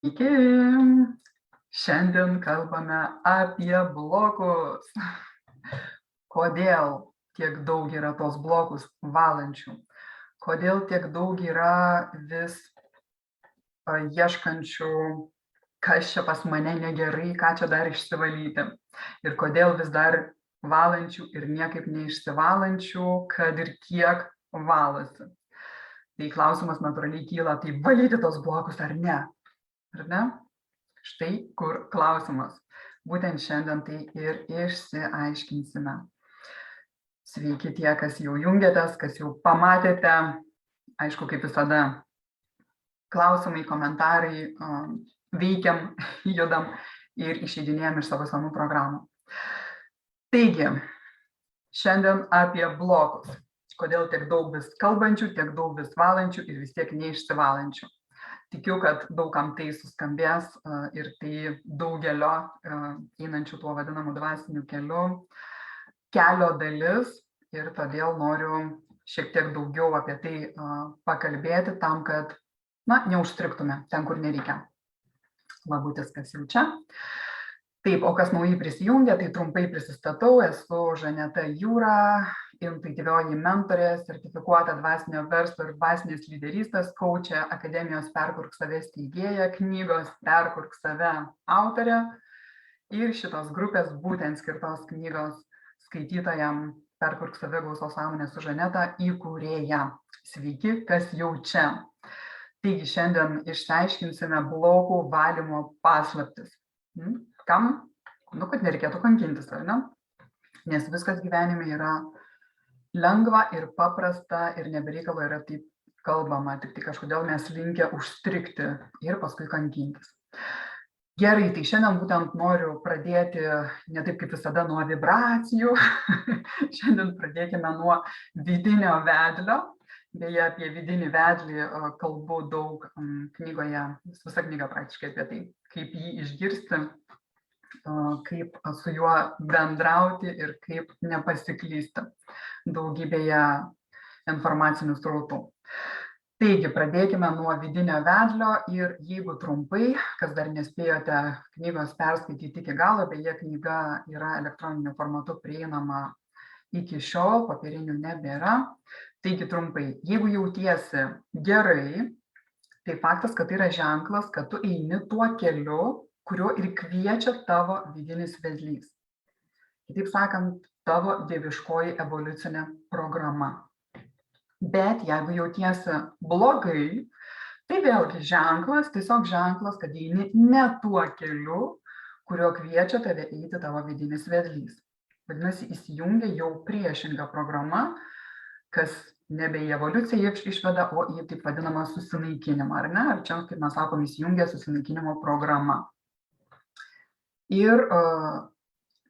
Sveiki! Šiandien kalbame apie blokus. Kodėl tiek daug yra tos blokus valančių? Kodėl tiek daug yra vis ieškančių, kas čia pas mane negerai, ką čia dar išsivalyti? Ir kodėl vis dar valančių ir niekaip neišsivalančių, kad ir kiek valosi? Tai klausimas natūraliai kyla, tai valyti tos blokus ar ne? Ar ne? Štai kur klausimas. Būtent šiandien tai ir išsiaiškinsime. Sveiki tie, kas jau jungiatės, kas jau pamatėte. Aišku, kaip visada, klausimai, komentarai, veikiam, judam ir išeidinėjam iš savo senų programų. Taigi, šiandien apie blokus. Kodėl tiek daug vis kalbančių, tiek daug vis valančių ir vis tiek neišsivalančių. Tikiu, kad daugam tai suskambės ir tai daugelio einančių tuo vadinamu dvasiniu keliu kelio dalis ir todėl noriu šiek tiek daugiau apie tai pakalbėti tam, kad neužstriktume ten, kur nereikia. Labutis, kas jau čia. Taip, o kas naujai prisijungia, tai trumpai prisistatau, esu Žaneta Jūra, intuityvioji mentorė, sertifikuota dvasinio verslo ir dvasinės lyderystės kaučė, Akademijos Perkurk save steigėja, knygos Perkurk save autorė ir šitos grupės būtent skirtos knygos skaitytojam Perkurk save gausos sąmonės su Žaneta įkūrėja. Sveiki, kas jau čia. Taigi šiandien išsiaiškinsime blokų valymo paslaptis. Kam? Kad nereikėtų kankintis, ar ne? Nes viskas gyvenime yra lengva ir paprasta ir nebereikalo yra taip kalbama, tik tai kažkodėl mes linkę užstrikti ir paskui kankintis. Gerai, tai šiandien būtent noriu pradėti ne taip kaip visada nuo vibracijų, šiandien pradėkime nuo vidinio vedlio. Beje, apie vidinį vedlį kalbu daug knygoje, visa knyga praktiškai apie tai, kaip jį išgirsti, kaip su juo bendrauti ir kaip nepasiklysti daugybėje informacinių srautų. Taigi, pradėkime nuo vidinio vedlio ir jeigu trumpai, kas dar nespėjote knygos perskaityti iki galo, beje, knyga yra elektroniniu formatu prieinama iki šiol, popierinių nebėra. Taigi, trumpai, jeigu jautiesi gerai, tai faktas, kad tai yra ženklas, kad tu eini tuo keliu, kurio ir kviečia tavo vidinis vedlys. Kitaip sakant, tavo dieviškoji evoliucinė programa. Bet jeigu jautiesi blogai, tai vėlgi ženklas, tiesiog ženklas, kad eini ne tuo keliu, kurio kviečia tave eiti tavo vidinis vedlys. Vadinasi, įsijungia jau priešinga programa, kas nebe į evoliuciją išveda, o į taip vadinamą susinaikinimą, ar ne? Ar čia, kaip mes sakom, įsijungia susinaikinimo programa. Ir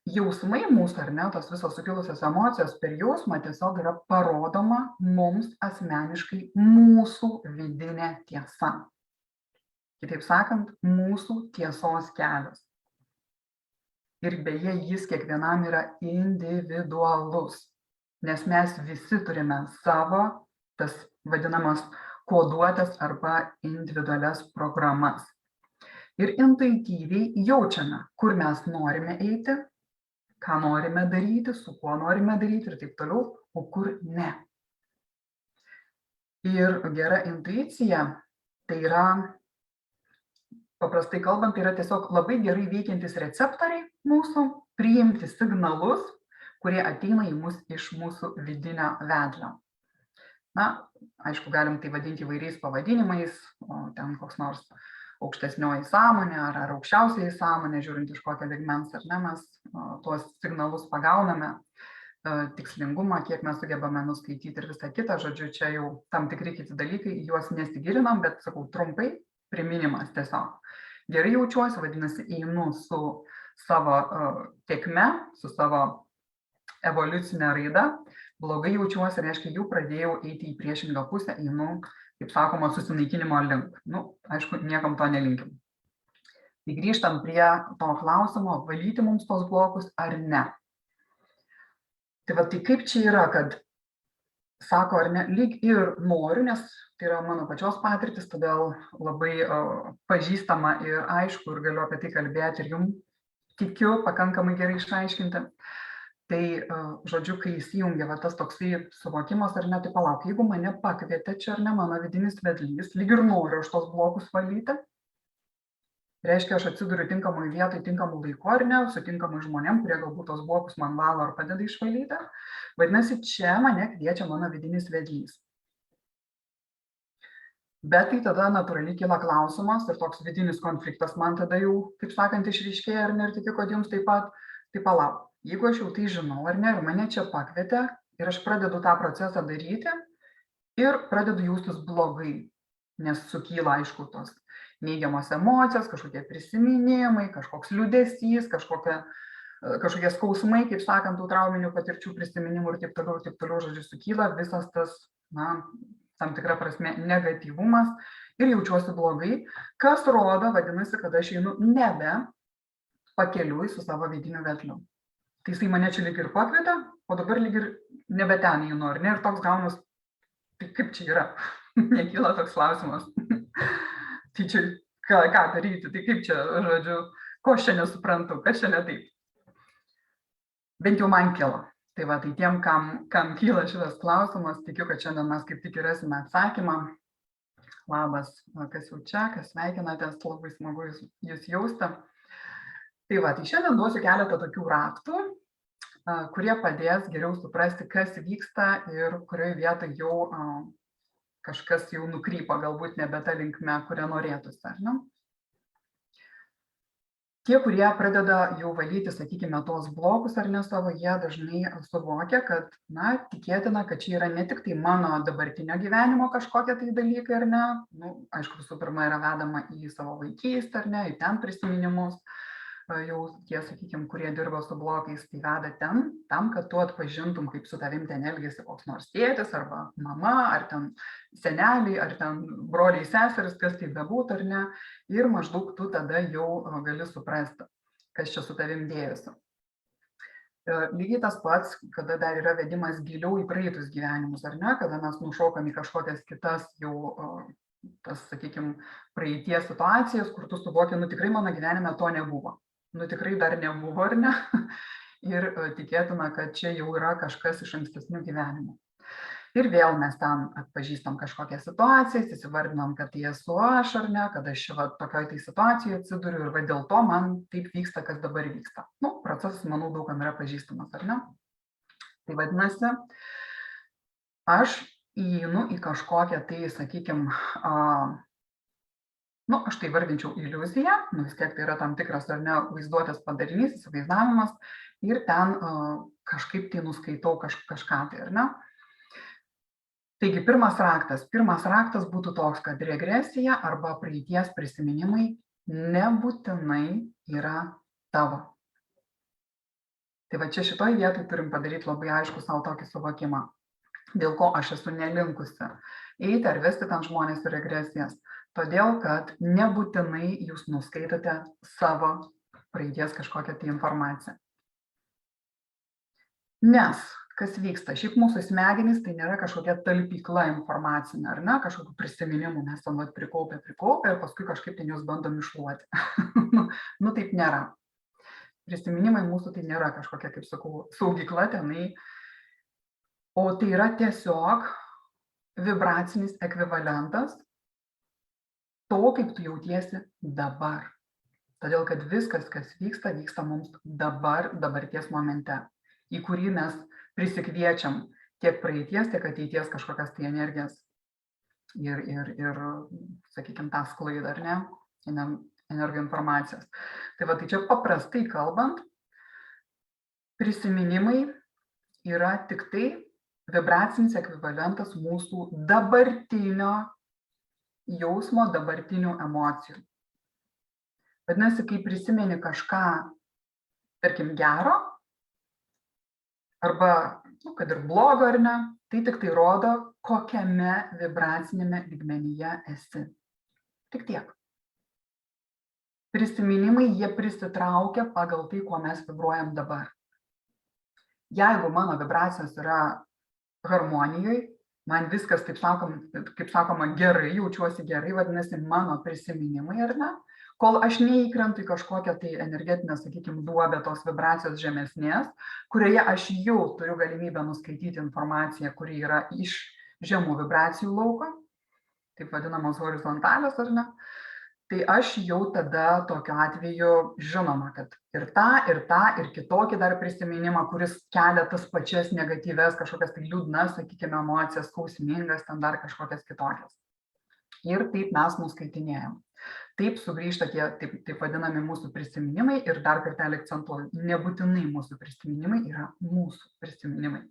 jausmai mūsų, ar ne, tos visos sukilusios emocijos per jausmą tiesiog yra parodoma mums asmeniškai mūsų vidinė tiesa. Kitaip sakant, mūsų tiesos kelias. Ir beje, jis kiekvienam yra individualus, nes mes visi turime savo, tas vadinamas koduotas arba individualias programas. Ir intuityviai jaučiame, kur mes norime eiti, ką norime daryti, su kuo norime daryti ir taip toliau, o kur ne. Ir gera intuicija, tai yra, paprastai kalbant, tai yra tiesiog labai gerai veikiantis receptoriai mūsų, priimti signalus, kurie ateina į mus iš mūsų vidinio vedlio. Aišku, galim tai vadinti įvairiais pavadinimais, o ten koks nors aukštesnioji sąmonė ar aukščiausiai sąmonė, žiūrint iš kokio lygmens, ar ne, mes tuos signalus pagauname, tikslingumą, kiek mes sugebame nuskaityti ir visą kitą, žodžiu, čia jau tam tikri kiti dalykai, juos nesigilinam, bet, sakau, trumpai priminimas tiesiog. Gerai jaučiuosi, vadinasi, einu su savo tėkme, su savo evoliucinė raida, blogai jaučiuosi, reiškia, jau pradėjau eiti į priešingą pusę, einu, kaip sakoma, susinaikinimo link. Aišku, niekam to nelinkim. Tai grįžtam prie to klausimo, valyti mums tos blokus ar ne. Tai kaip čia yra, kad sako, ar ne, lyg ir noriu, nes tai yra mano pačios patirtis, todėl labai pažįstama ir aišku, ir galiu apie tai kalbėti, ir jums tikiu pakankamai gerai išaiškinti. Tai, žodžiu, kai įsijungia va tas toksai suvokimas, ar ne, tai palauk, jeigu mane pakvietė čia, ar ne, mano vidinis vedlys, lyg ir noriu aš tos blokus valyti, reiškia, aš atsiduriu tinkamoj vietoj, tinkamų laiku, ar ne, su tinkamai žmonėm, kurie galbūt tos blokus man valo ar padeda išvalyti. Vadinasi, čia mane kviečia mano vidinis vedlys. Bet tai tada natūraliai kyla klausimas ir toks vidinis konfliktas man tada jau, kaip sakant, išryškėja, ar ne, ir tikiu, kad jums taip pat, tai palauk. Jeigu aš jau tai žinau, ar ne, ir mane čia pakvietė, ir aš pradedu tą procesą daryti, ir pradedu jaustis blogai, nes sukyla, aišku, tos neigiamos emocijos, kažkokie prisiminimai, kažkoks liūdesys, kažkokie skausmai, kaip sakant, tų trauminių patirčių prisiminimų ir taip toliau, žodžiu, sukyla visas tas, na, tam tikra prasme negatyvumas ir jaučiuosi blogai, kas rodo, vadinasi, kad aš einu nebe pakeliui su savo vidiniu vedliu. Tai jisai mane čia lyg ir pakvietė, o dabar lyg ir nebe ten einu, ar ne, ir toks gaunas, tai kaip čia yra, nekyla toks klausimas. Tai čia ką daryti, tai kaip čia, žodžiu, ko aš čia nesuprantu, kas čia ne taip. Bent jau man kilo. Tai va, tai tiem, kam kyla šitas klausimas, tikiu, kad šiandien mes kaip tik ir rasime atsakymą. Labas, kas jau čia, kas sveikinatės, labai smagu jūs jausti. Tai va, tai šiandien duosiu keletą tokių raktų, kurie padės geriau suprasti, kas vyksta ir kurioje vietoje jau kažkas jau nukrypo, galbūt nebe ta linkme, kurią norėtųsi, ar ne? Tie, kurie pradeda jau valyti, sakykime, tos blokus ar ne savo, jie dažnai suvokia, kad, na, tikėtina, kad čia yra ne tik tai mano dabartinio gyvenimo kažkokie tai dalykai, ar ne, nu, aišku, visų pirma yra vedama į savo vaikystę, ar ne, į ten prisiminimus, jau tie, sakykime, kurie dirba su blokais, tai veda ten, tam, kad tu atpažintum, kaip su tavim ten elgėsi koks nors tėtis, arba mama, ar ten seneliai, ar ten broliai seseris, kas tai bebūtų, ar ne, ir maždaug tu tada jau gali suprasti, kas čia su tavim dėjosi. Lygiai tas pats, kada dar yra vedimas giliau į praeitus gyvenimus, ar ne, kada mes nušokam į kažkokias kitas jau tas, sakykime, praeities situacijas, kur tu suvoki, nu tikrai mano gyvenime to nebuvo. Nu tikrai dar nebuvo, ar ne? Ir tikėtina, kad čia jau yra kažkas iš ankstesnių gyvenimų. Ir vėl mes ten atpažįstam kažkokią situaciją, įsivardinam, kad tai esu aš, ar ne, kad aš va tokioj tai situacijoje atsiduriu ir va dėl to man taip vyksta, kas dabar vyksta. Nu, procesas, manau, daugam yra pažįstamas, ar ne? Tai vadinasi, aš įeinu į kažkokią tai, sakykime, nu, aš tai vardinčiau iliuziją, nu vis tiek tai yra tam tikras, ar ne, vaizduotės padarinys, įsivaizdavimas, ir ten kažkaip tai nuskaitau kažką tai, ar ne. Taigi, pirmas raktas būtų toks, kad regresija arba praeities prisiminimai nebūtinai yra tavo. Tai va čia šitoj vietoj turim padaryti labai aišku savo tokį suvokimą, dėl ko aš esu nelinkusi eiti ar vesti ten žmonės į regresijas. Todėl, kad nebūtinai jūs nuskaitote savo praeities kažkokią tai informaciją. Nes, kas vyksta, šiaip mūsų smegenys tai nėra kažkokia talpykla informacinė, ar ne, kažkokių prisiminimų mes ten prikaupę ir paskui kažkaip ten juos bandom iššluoti. Nu, taip nėra. Prisiminimai mūsų tai nėra kažkokia, kaip sakau, saugykla tenai, o tai yra tiesiog vibracinis ekvivalentas to, kaip tu jautiesi dabar. Todėl, kad viskas, kas vyksta, vyksta mums dabar, dabarties momente, į kurį mes prisikviečiam tiek praeities, tiek ateities kažkokias tai energijas ir sakykime, tą sklaidą, ar ne, energoinformacijos. Tai va, tai čia paprastai kalbant, prisiminimai yra tik tai vibracinis ekvivalentas mūsų dabartinio jausmo, dabartinių emocijų. Vadinasi, kai prisimeni kažką, tarkim, gero, arba, nu, kad ir blogo, ar ne, tai tik tai rodo, kokiame vibracinėme lygmenyje esi. Tik tiek. Prisiminimai, jie prisitraukia pagal tai, kuo mes vibruojam dabar. Jeigu mano vibracijos yra harmonijoje, man viskas, kaip sakoma, gerai, jaučiuosi gerai, vadinasi, mano prisiminimai, ar ne? Kol aš neįkrentu į kažkokią tai energetinę, sakykime, duobę tos vibracijos žemesnės, kurioje aš jau turiu galimybę nuskaityti informaciją, kuri yra iš žemų vibracijų lauko, taip vadinamos horizontalios, ar ne? Tai aš jau tada tokiu atveju žinoma, kad ir tą, ir kitokį dar prisiminimą, kuris kelia tas pačias negatyves, kažkokias tai liūdnas, sakykime, emocijas, skausmingas, ten dar kažkokias kitokias. Ir taip mes nuskaitinėjom. Taip sugrįžta tie taip vadinami mūsų prisiminimai ir dar kartelį akcentuoju, nebūtinai mūsų prisiminimai yra mūsų prisiminimai.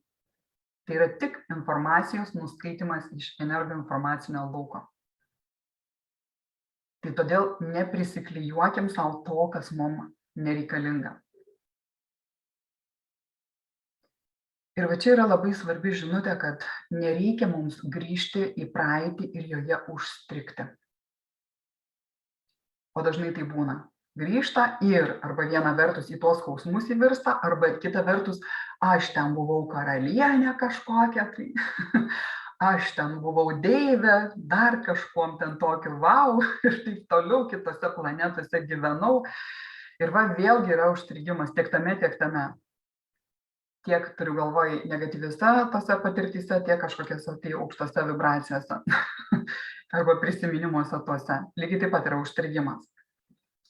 Tai yra tik informacijos nuskaitimas iš energoinformacinio lauko. Tai todėl neprisiklijuokim savo to, kas mums nereikalinga. Ir va čia yra labai svarbi žinutė, kad nereikia mums grįžti į praeitį ir joje užstrigti. O dažnai tai būna. Grįžta ir arba viena vertus į tuos skausmus įvirsta, arba kita vertus, aš ten buvau karalienė kažkokia, tai aš ten buvau deivė, dar kažkuom ten tokiu vau, ir taip toliau, kitose planetose gyvenau. Ir va vėlgi yra užstrigimas tiek tame, tiek tame. Tiek turiu galvoj negatyviuose tose patirtyse, tiek kažkokiose tai aukštose vibracijose arba prisiminimuose tuose. Lygiai taip pat yra užstrigimas.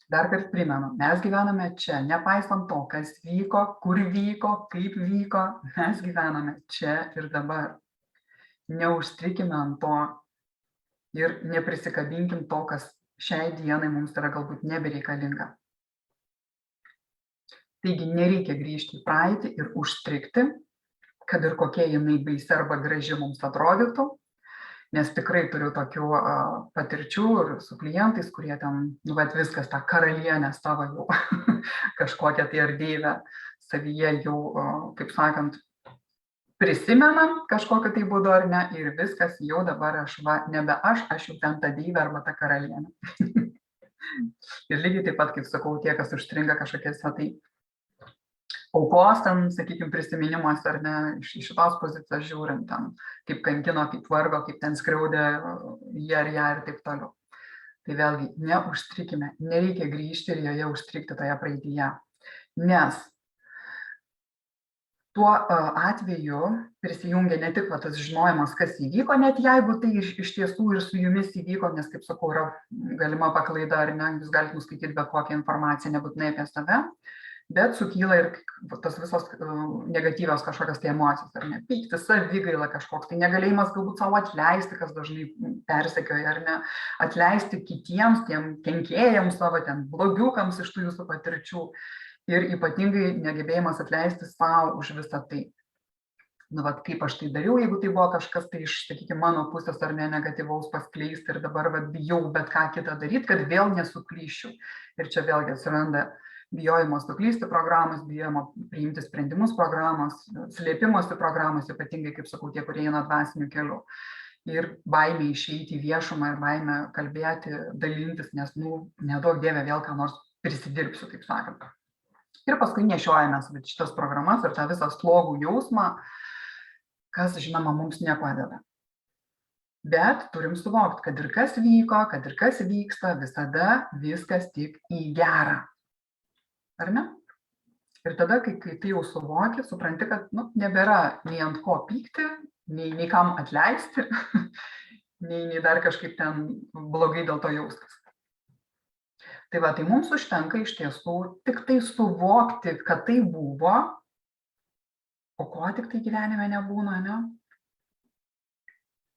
Dar kartą primenu, mes gyvename čia, nepaisant to, kas vyko, kur vyko, kaip vyko, mes gyvename čia ir dabar. Neužstrikime ant to ir neprisikabinkim to, kas šiai dienai mums yra galbūt nebereikalinga. Taigi nereikia grįžti į praeitį ir užstrigti, kad ir kokie jinai baisi arba graži mums atrodytų, nes tikrai turiu tokių patirčių ir su klientais, kurie ten, bet viskas, tą karalienę savo jau kažkokią tai ar deivę savyje jau, kaip sakant, prisimena kažkokiu tai būdu ar ne, ir viskas jau dabar nebe aš jau ten ta deivė arba ta karalienė. Ir lygiai taip pat, kaip sakau, tie, kas užstringa kažkokiose tai aukos ten, sakykime, prisiminimuose ar ne, iš šitos pozicijos žiūrint, ten, kaip kankino, kaip vargo, kaip ten skriaudė jie ar ją ir taip toliau. Tai vėlgi, neužstrikime, nereikia grįžti ir joje užstrikti toje praeityje, nes tuo atveju prisijungia ne tik tas žinojimas, kas įvyko, net jeigu tai iš tiesų ir su jumis įvyko, nes, kaip sakau, yra galima paklaida ar ne, jūs galite nuskaityti bet kokią informaciją, nebūtinai apie save, bet sukyla ir tas visos negatyvios kažkokios tai emocijos, ar ne, pyktis, savigaila kažkoks, tai negalėjimas galbūt savo atleisti, kas dažnai persekioja, ar ne, atleisti kitiems, tiem kenkėjams savo, ten blogiukams iš tų jūsų patirčių ir ypatingai negebėjimas atleisti savo už visą tai. Nu, vat, kaip aš tai dariau, jeigu tai buvo kažkas tai iš, sakykime, mano pusės ar ne negatyvaus paskleisti ir dabar vat, bijau bet ką kitą daryti, kad vėl nesuklyščiau. Ir čia vėlgi atsiranda bijojimo suklysti programos, bijojimo priimti sprendimus programos, slėpimosi programos, ypatingai, kaip sakau, tie, kurie eina dvasiniu keliu. Ir baimė išeiti į viešumą ir baimė kalbėti, dalintis, nes, nedaug dievė vėl ką nors prisidirbsiu, taip sakant. Ir paskui nešiojamės šitas programas ir tą visą slogų jausmą, kas, žinoma, mums nepadeda. Bet turim suvokti, kad ir kas vyko, kad ir kas vyksta, visada viskas tik į gerą. Ar ne? Ir tada, kai tai jau suvoki, supranti, kad nebėra nei ant ko pykti, nei kam atleisti, nei dar kažkaip ten blogai dėl to jaustis. Tai va, tai mums užtenka iš tiesų tik tai suvokti, kad tai buvo, o ko tik tai gyvenime nebūna, ne?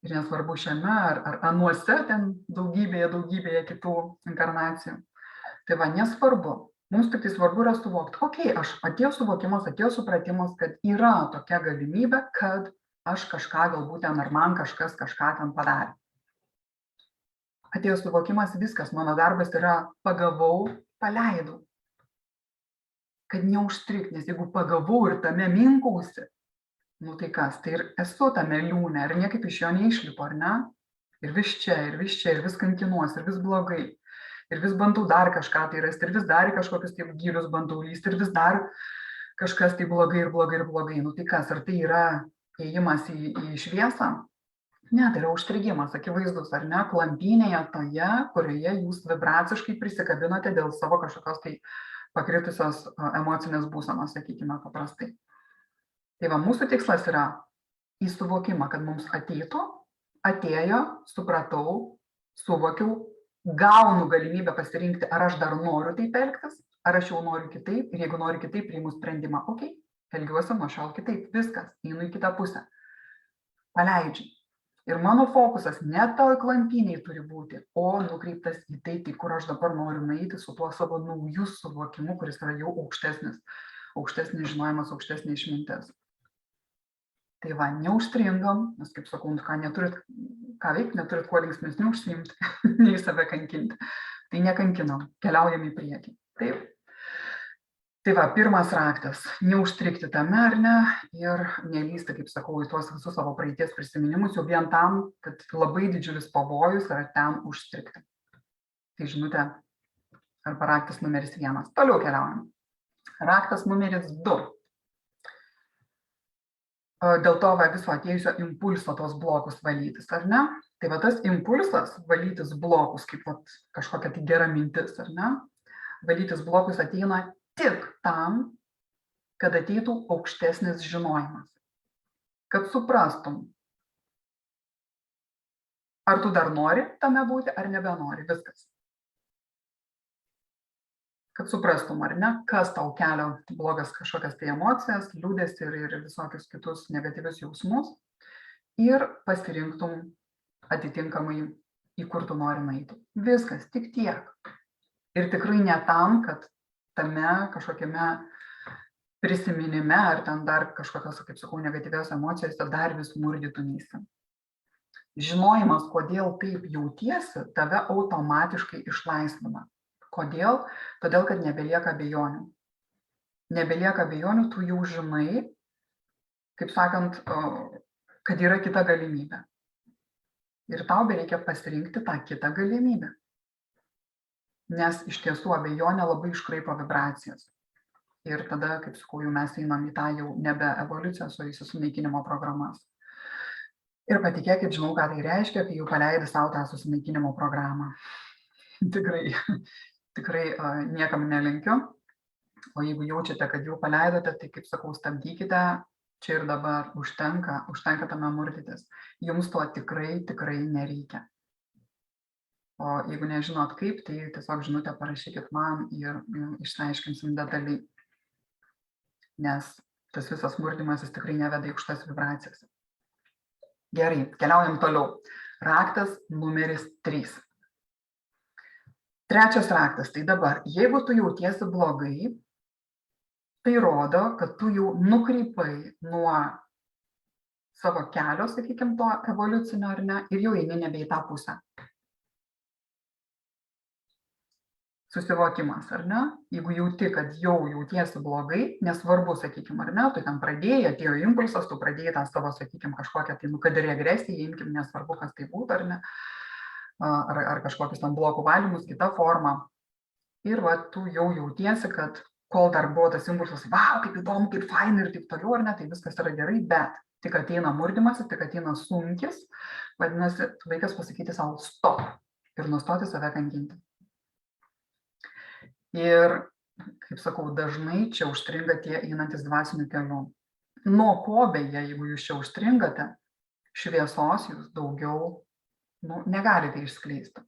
Ir nesvarbu šiame ar anuose ten daugybėje kitų inkarnacijų. Tai va, nesvarbu. Mums tik tai svarbu yra suvokti, okei, atėjo suvokimas, atėjo supratimas, kad yra tokia galimybė, kad aš kažką galbūt ten ar man kažkas kažką ten padarė. Atėjo suvokimas, viskas, mano darbas yra pagavau, paleidau. Kad neužstrikti, nes jeigu pagavau ir tame minkausi, tai kas, tai ir esu tame liūne, ir niekaip iš jo neišlipu, ar ne? Ir vis čia, ir vis kankinuosi, ir vis blogai. Ir vis bandau dar kažką tai rasti, ir vis dar į kažkokius taip gylius bandau lysti, ir vis dar kažkas tai blogai. Tai kas, ar tai yra ėjimas į šviesą? Ne, tai yra užstrigimas, akivaizdus, ar ne, klampynėje toje, kurioje jūs vibraciškai prisikabinote dėl savo kažkokios tai pakritusios emocinės būsenos, sakykime paprastai. Tai va, mūsų tikslas yra į suvokimą, kad mums atėjo, supratau, suvokiau, gaunu galimybę pasirinkti, ar aš dar noriu taip elgtis, ar aš jau noriu kitaip, ir jeigu noriu kitaip, priimu sprendimą, okei, elgiuosi nuo šiol kitaip, viskas, einu į kitą pusę, paleidžiu. Ir mano fokusas ne toj klampyniai turi būti, o nukreiptas į tai, kur aš dabar noriu nueiti su tuo savo naujų suvokimu, kuris yra jau aukštesnis žinojimas, aukštesnė išmintis. Tai va, neužstringam, nes kaip sakau, neturit ką veikti, neturit kuo linksmesnių užsiimti, nei save kankinti. Tai nekankinam, keliaujam į priekį. Taip. Tai va, pirmas raktas - neužstrigti tame, ar ne, ir nelysti, kaip sakau, į tuos visus savo praeities prisiminimus, jau vien tam, kad labai didžiulis pavojus yra ten užstrigti. Tai žinutė arba raktas numeris 1. Toliau keliaujam. Raktas numeris 2. Dėl to va, viso atėjusio impulso tos blokus valytis, ar ne? Tai va tas impulsas valytis blokus, kaip va, kažkokia tai gera mintis, ar ne? Valytis blokus ateina tik tam, kad ateitų aukštesnis žinojimas. Kad suprastum, ar tu dar nori tame būti, ar nebenori, viskas. Kad suprastum, ar ne, kas tau kelia blogas kažkokias tai emocijas, liūdesį ir visokius kitus negatyvius jausmus ir pasirinktum atitinkamai, į kur tu nori nueiti. Viskas, tik tiek. Ir tikrai ne tam, kad tame kažkokiame prisiminime ar ten dar kažkokios, kaip sakau, negatyvios emocijos dar vis murdytumeisi. Žinojimas, kodėl taip jautiesi, tave automatiškai išlaisvina. Kodėl? Todėl, kad nebelieka abejonių. Nebelieka abejonių, tu jau žinai, kaip sakant, kad yra kita galimybė. Ir tau bereikia pasirinkti tą kitą galimybę. Nes iš tiesų abejonė labai iškraipo vibracijas. Ir tada, kaip sakau, jau mes einam į tą jau nebe evoliucijos, o į susinaikinimo programas. Ir patikėkit, žinau, ką tai reiškia, kai jau paleidi savo tą susinaikinimo programą. Tikrai niekam nelinkiu, o jeigu jaučiate, kad jau paleidote, tai kaip sakau, stabdykite, čia ir dabar užtenka tame murdytis. Jums to tikrai nereikia. O jeigu nežinot kaip, tai tiesiog žinutę parašykit man ir išsiaiškinsim detaliai. Nes tas visas murdymas jis tikrai neveda į aukštas vibracijas. Gerai, keliaujam toliau. Raktas numeris 3. Trečias raktas, tai dabar, jeigu tu jautiesi blogai, tai rodo, kad tu jau nukrypai nuo savo kelio, sakykime, to evoliucinio ar ne, ir jau eini nebe į tą pusę. Susivokimas, ar ne? Jeigu jauti, kad jau jautiesi blogai, nesvarbu, sakykime, ar ne, tu ten pradėjai, atėjo impulsas, tu pradėjai tą savo, sakykime, kažkokią, tai, kad ir agresiją, imkim, nesvarbu, kas tai būtų, ar ne, ar kažkokius ten blokų valymus, kita forma. Ir va, tu jau jautiesi, kad kol dar buvo tas impulsas, vau, kaip įdomu, kaip fainai ir taip toliau, ar ne, tai viskas yra gerai, bet tik ateina murdymasis, tik ateina sunkis, vadinasi, laikas pasakyti savo stop ir nustoti save kankinti. Ir, kaip sakau, dažnai čia užstringa tie einantis dvasiniu keliu. Nuo ko beje, jeigu jūs čia užstringate, šviesos jūs daugiau negalite išskleisti.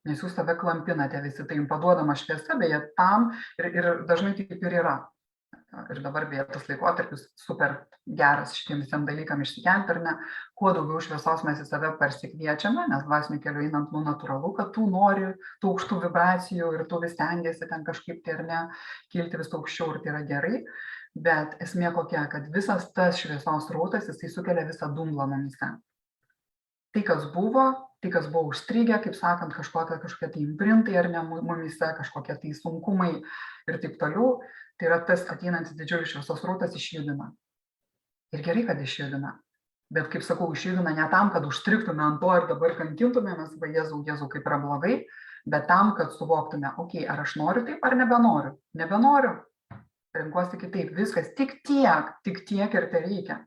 Nes jūs save klampinate visi, tai jums paduodama šviesa, beje, tam ir dažnai taip ir yra. Ir dabar beje tas laikotarpis super geras šitiem visiem dalykam išsikelti, ar ne, kuo daugiau šviesos mes į save persikviečiame, nes dvasiniu keliu einant, natūralu, kad tu nori tų aukštų vibracijų ir tu vis stengiasi ten kažkaip tai ar ne, kilti vis aukščiau ir tai yra gerai, bet esmė kokia, kad visas tas šviesos rautas, jisai sukelia visą dumblą mumyse. Tai, kas buvo užstrigę, kaip sakant, kažkokie tai imprintai ar ne mumyse, kažkokie tai sunkumai ir taip toliau, tai yra tas ateinantis didžiulis šviesos rautas išjudina. Ir gerai, kad išjudina. Bet, kaip sakau, išjudina ne tam, kad užstrigtume ant to ir dabar kankintumėmės, va Jėzau, kaip yra blogai, bet tam, kad suvoktume, okei, ar aš noriu taip, ar nebenoriu. Nebenoriu. Renkuosi kitaip. Viskas tik tiek ir tai reikia.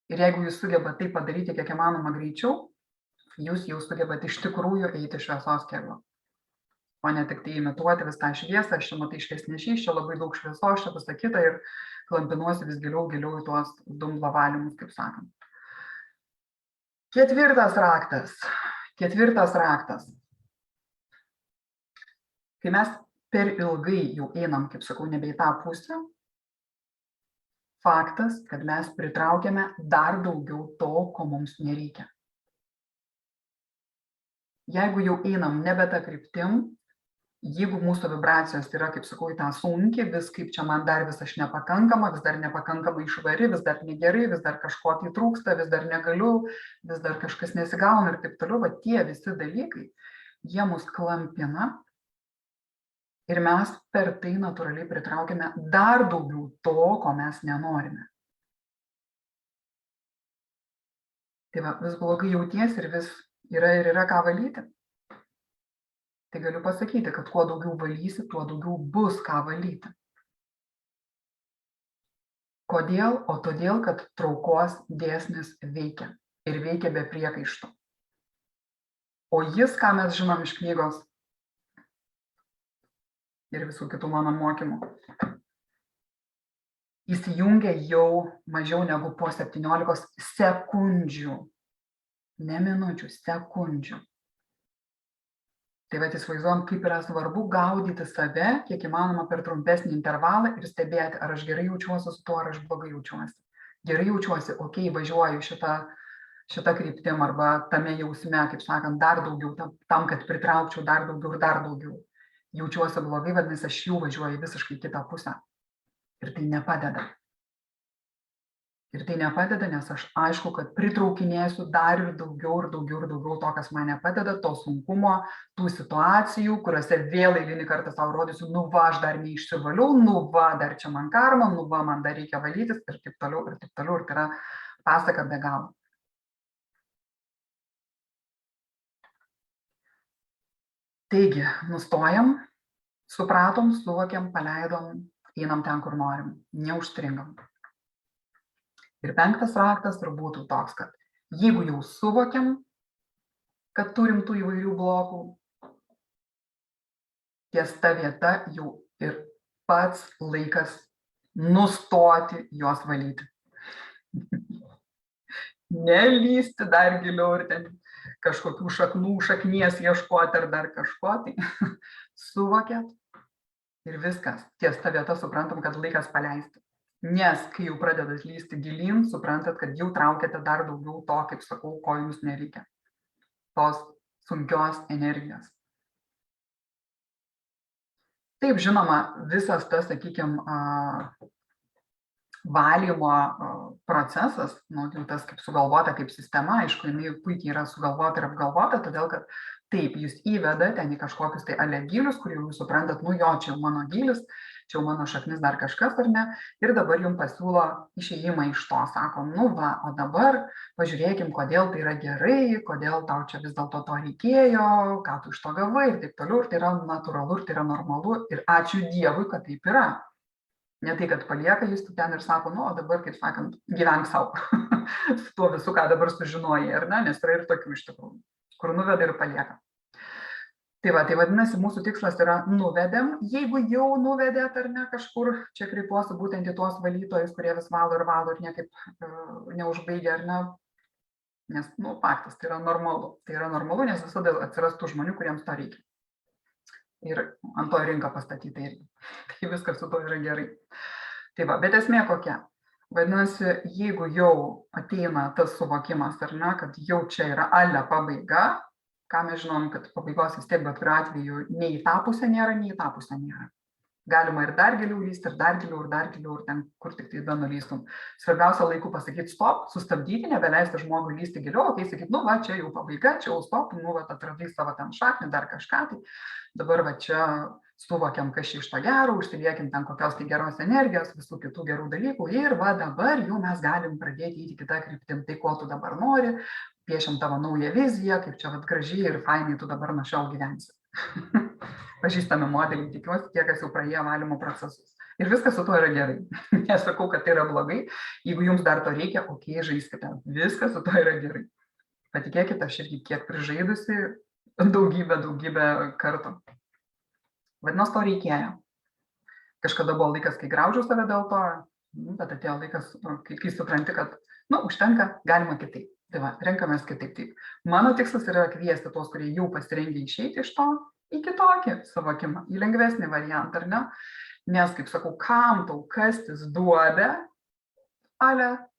Ir jeigu jūs sugebat tai padaryti kiek įmanoma greičiau, jūs jau sugebat iš tikrųjų eiti šviesos keliu. O ne tik tai imituoti vis tą šviesą, aš čia matai šviesnešys, čia labai daug šviesos, čia visa kita ir klampinuosi vis giliau į tuos dumblo valymus, kaip sakant. Ketvirtas raktas. Kai mes per ilgai jau einam, kaip sakau, nebe į tą pusę, faktas, kad mes pritraukiame dar daugiau to, ko mums nereikia. Jeigu jau einam nebe tą kryptim, jeigu mūsų vibracijos yra, kaip sakau, į tą sunkį, vis kaip čia man dar vis aš nepakankama, vis dar nepakankamai švari, vis dar negerai, vis dar kažko tai trūksta, vis dar negaliu, vis dar kažkas nesigauna ir taip toliau, va tie visi dalykai, jie mus klampina ir mes per tai natūraliai pritraukiame dar daugiau to, ko mes nenorime. Tai va, vis blogai jauties ir vis yra ką valyti. Tai galiu pasakyti, kad kuo daugiau valysi, tuo daugiau bus ką valyti. Kodėl? O todėl, kad traukos dėsnis veikia ir veikia be priekaištų. O jis, ką mes žinom iš knygos ir visų kitų mano mokymų, įsijungia jau mažiau negu po 17 sekundžių. Ne minučių, sekundžių. Tai va, įsivaizduojam, kaip yra svarbu gaudyti save, kiek įmanoma per trumpesnį intervalą ir stebėti, ar aš gerai jaučiuosi su tuo, ar aš blogai jaučiuosi. Gerai jaučiuosi, okei, važiuoju šitą kryptim arba tame jausme, kaip sakant, dar daugiau, tam, kad pritraukčiau dar daugiau ir dar daugiau. Jaučiuosi blogai, vadinasi, aš jau važiuoju visiškai kitą pusę. Ir tai nepadeda. Ir tai nepadeda, nes aš aišku, kad pritraukinėsiu dar ir daugiau to, kas man nepadeda, to sunkumo, tų situacijų, kuriuose vėl eilinį kartą savo rodysiu, nu va, aš dar neišsivaliau, nu va, dar čia man karma, nu va, man dar reikia valytis ir taip toliau, ir tai yra pasaka be galo. Taigi, nustojam, supratom, suvokiam, paleidom, einam ten, kur norim, neužstringam. Ir 5 raktas ir būtų toks, kad jeigu jau suvokiam, kad turim tų įvairių blokų, ties ta vieta jau ir pats laikas nustoti juos valyti. Nelysti dar giliau ir ten kažkokių šaknies ieškoti ar dar kažko, tai suvokėt ir viskas. Ties ta vieta suprantam, kad laikas paleisti. Nes kai jau pradedat lysti gilyn, suprantat, kad jau traukiate dar daugiau to, kaip sakau, ko jums nereikia. Tos sunkios energijos. Taip, žinoma, visas tas, sakykime, valymo procesas, nu, tas kaip sugalvota, kaip sistema, aišku, jinai puikiai yra sugalvota ir apgalvota, todėl kad taip, jūs įvedate ten į kažkokius tai gilius, kur jūs suprantat, nu jo, čia jau mano gilis, čia jau mano šaknis dar kažkas ar ne, ir dabar jums pasiūlo išėjimą iš to, sakom, nu va, o dabar pažiūrėkim, kodėl tai yra gerai, kodėl tau čia vis dėlto to reikėjo, ką tu iš to gavai ir taip toliau, ir tai yra natūralu, ir tai yra normalu, ir ačiū Dievui, kad taip yra. Ne tai, kad palieka jūs ten ir sako, nu, o dabar, kaip sakant, gyvenk savo su tuo visu, ką dabar sužinojai, ar ne, nes yra ir tokių iš tikrųjų, kur nuveda ir palieka. Tai va, tai vadinasi, mūsų tikslas yra nuvedėm, jeigu jau nuvedėt ar ne kažkur, čia kreipiuosi būtent į tuos valytojus, kurie vis valo ir niekaip neužbaigia, ar ne, nes, nu, faktas, tai yra normalu, nes visada atsiras tų žmonių, kuriems to reikia. Ir ant to rinką pastatyta irgi. Tai viskas su to yra gerai. Tai va, bet esmė kokia? Vadinasi, jeigu jau ateina tas suvokimas, ar ne, kad jau čia yra ale pabaiga, ką mes žinom, kad pabaigos vis tiek, bet kuriuo atveju nei į tą pusę nėra, nei į tą pusę nėra. Galima ir dar giliau lysti, ir dar giliau, ir ten, kur tik tai nulystum. Svarbiausia laiku pasakyti stop, sustabdyti, nebeleisti žmogui lysti giliau, kai sakyti, nu va, čia jau pabaiga, čia jau stop, nu va, atradai savo ten šaknį, dar kažką, tai dabar va čia suvokiam, kas čia iš to gero, užsiliekim ten kokios tai geros energijos, visų kitų gerų dalykų ir va dabar jau mes galim pradėti įti kitą kryptim, tai ko tu dabar nori, piešiam tavo naują viziją, kaip čia va gražiai ir fainai tu dabar nuo šiol gyvensi. pažįstami modeliai, tikiuosi, tie, kas jau praėjo valymo procesus. Ir viskas su tuo yra gerai. Nesakau, kad tai yra blogai. Jeigu jums dar to reikia, okei, žaiskite. Viskas su tuo yra gerai. Patikėkite, aš irgi kiek prižaidusi daugybę kartų. Vadinasi, to reikėjo. Kažkada buvo laikas, kai graužiau save dėl to, bet atėjo laikas, kai supranti, kad, užtenka, galima kitaip. Tai va, renkamės kitaip. Mano tikslas yra kviesti tuos, kurie jau pasirengė išeiti iš to į kitokį suvokimą, į lengvesnį variantą, ar ne? Nes, kaip sakau, kam tau kastis duobę,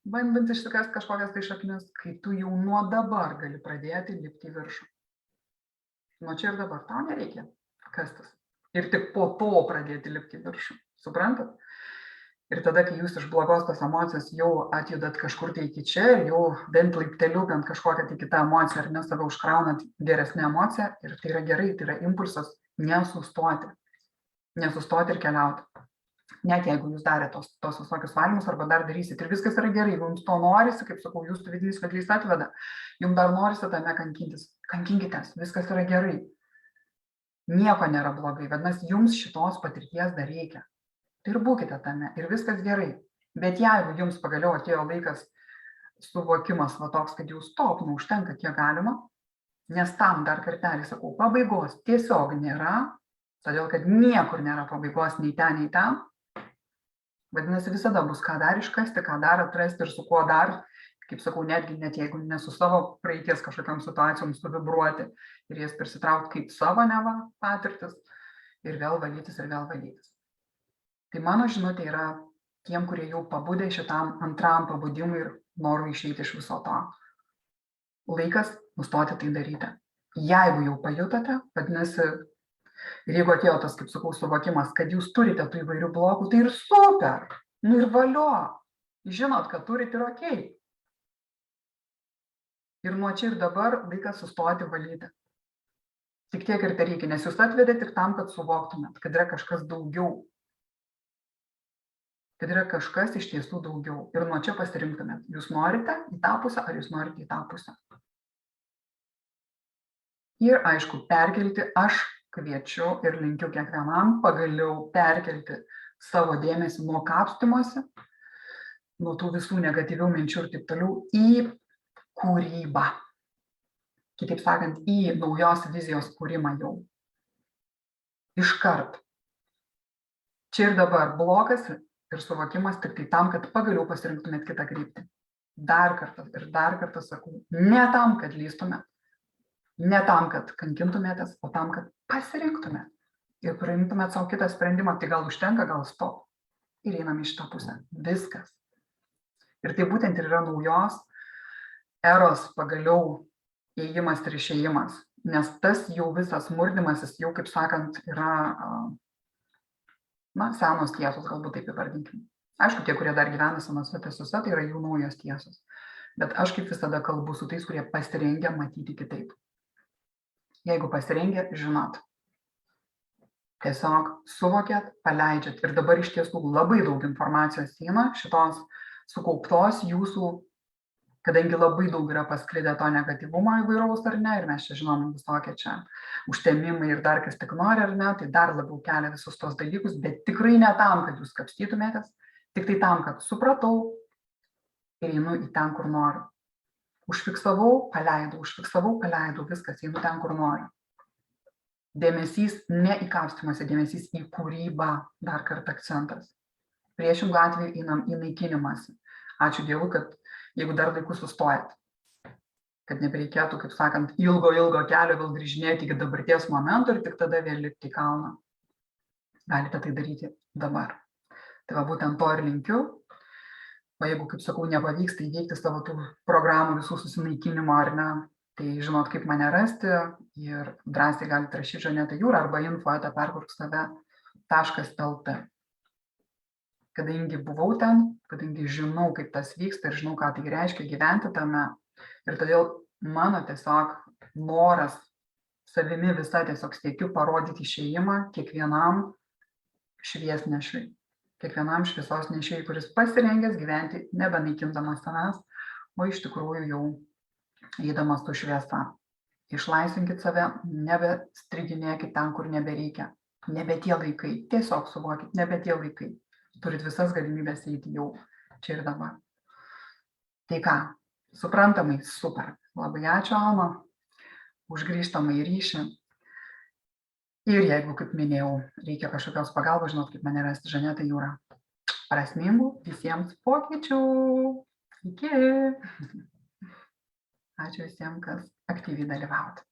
bandant išsikasti kažkokias tai šaknis, kai tu jau nuo dabar gali pradėti lipti į viršų. Nuo čia ir dabar tau nereikia kastis. Ir tik po to pradėti lipti į viršų. Suprantat? Ir tada, kai jūs iš blogos tos emocijos jau atjudat kažkur tai iki čia ir jau bent laipteliu, bent kažkokią tai kitą emociją, ar ne save užkraunat geresnę emociją, ir tai yra gerai, tai yra impulsas nesustoti ir keliauti. Net jeigu jūs darėte tos visokius valymus arba dar darysit ir viskas yra gerai, jeigu jums to norisi, kaip sakau, jūsų vidinis vedlys atveda, jums dar norisi tame kankintis, kankinkitės, viskas yra gerai. Nieko nėra blogai, vadinasi, jums šitos patirties dar reikia. Tai ir būkite tame, ir viskas gerai. Bet jeigu jums pagaliau atėjo laikas suvokimas va toks, kad jūs stop, užtenka kiek galima, nes tam dar kartelį sakau, pabaigos tiesiog nėra, todėl kad niekur nėra pabaigos nei ten, vadinasi, visada bus ką dar iškasti, ką dar atrasti ir su kuo dar, kaip sakau, net jeigu ne su savo praeities kažkokiam situacijom suvibruoti ir jas prisitraukti kaip savo neva patirtis ir vėl valytis. Tai mano žinutė yra tiem, kurie jau pabudė šitam antram pabudimui ir noriu išeiti iš viso to. Laikas nustoti tai daryti. Jeigu jau pajutote, vadinasi, ir jeigu atėjo tas, kaip sakau, suvokimas, kad jūs turite tų įvairių blokų, tai ir super, ir valio. Žinot, kad turite ir okei. Ir nuo čia ir dabar laikas sustoti valyti. Tik tiek ir tai reikia, nes jūs atvedėte tik tam, kad suvoktumėt, kad yra kažkas daugiau. Kad yra kažkas iš tiesų daugiau. Ir nuo čia pasirinktumėt. Jūs norite į tą pusę, ar jūs norite į tą pusę. Ir aišku, perkelti aš kviečiu ir linkiu kiekvienam pagaliau perkelti savo dėmesį nuo kapstymosi, nuo tų visų negatyvių minčių ir taip toliau į kūrybą. Kitaip sakant, į naujos vizijos kūrimą jau. Iškart. Čia ir dabar blokas ir suvokimas tik tai tam, kad pagaliau pasirinktumėt kitą kryptį. Dar kartą sakau, ne tam, kad lystumėt. Ne tam, kad kankintumėtės, o tam, kad pasirinktumėt ir priimtumėt savo kitą sprendimą, tai gal užtenka, gal stop. Ir einam į šitą pusę. Viskas. Ir tai būtent ir yra naujos eros pagaliau įėjimas ir išėjimas. Nes tas jau visas murdymasis jau, kaip sakant, yra senos tiesos, galbūt taip įvardinkim. Aišku, tie, kurie dar gyvena senose tiesose, tai yra jų naujos tiesos. Bet aš kaip visada kalbu su tais, kurie pasirengia matyti kitaip. Jeigu pasirengę, žinot, tiesiog suvokėt, paleidžiat. Ir dabar iš tiesų labai daug informacijos eina šitos sukauptos jūsų, kadangi labai daug yra pasklidę to negatyvumo įvairaus ar ne, ir mes čia žinom visokie čia užtemimai ir dar kas tik nori ar ne, tai dar labiau kelia visus tos dalykus, bet tikrai ne tam, kad jūs kapstytumėtės, tik tai tam, kad supratau ir einu į ten, kur noriu. Užfiksavau, paleidau, viskas, einu ten, kur noriu. Dėmesys ne į kapstymąsi, dėmesys į kūrybą, dar kartą akcentas. Priešingų atveju einam į naikinimąsi. Ačiū Dievui, kad jeigu dar laiku sustojat, kad nebereikėtų, kaip sakant, ilgo kelio vėl grįžinėti iki dabarties momento ir tik tada vėl lipti į kalną. Galite tai daryti dabar. Tai va būtent to ir linkiu. O jeigu, kaip sakau, nepavyksta įveikti savo tų programų visų susinaikinimo ar ne, tai žinot, kaip mane rasti ir drąsiai galite rašyti Žaneta Jūra arba info@perkurksave.lt. Kadangi buvau ten, kadangi žinau, kaip tas vyksta ir žinau, ką tai reiškia gyventi tame, ir todėl mano tiesiog noras savimi visą tiesiog siekiu parodyti išėjimą kiekvienam šviesnešiui. Kiekvienam šviesos nešėjui, kuris pasirengęs gyventi nebenaikindamas savęs, o iš tikrųjų jau eidamas su šviesa. Išlaisvinkit save, nebestriginėkit ten, kur nebereikia. Nebe tie laikai. Tiesiog suvokit, nebe tie laikai. Turit visas galimybės eiti jau čia ir dabar. Tai ką, suprantamai, super. Labai ačiū, Alma, už grįžtamą į ryšį. Ir jeigu, kaip minėjau, reikia kažkokios pagalbos, žinot, kaip mane rasti, Žaneta Jūra. Prasmingų visiems pokyčių. Iki. Ačiū visiems, kas aktyviai dalyvauti.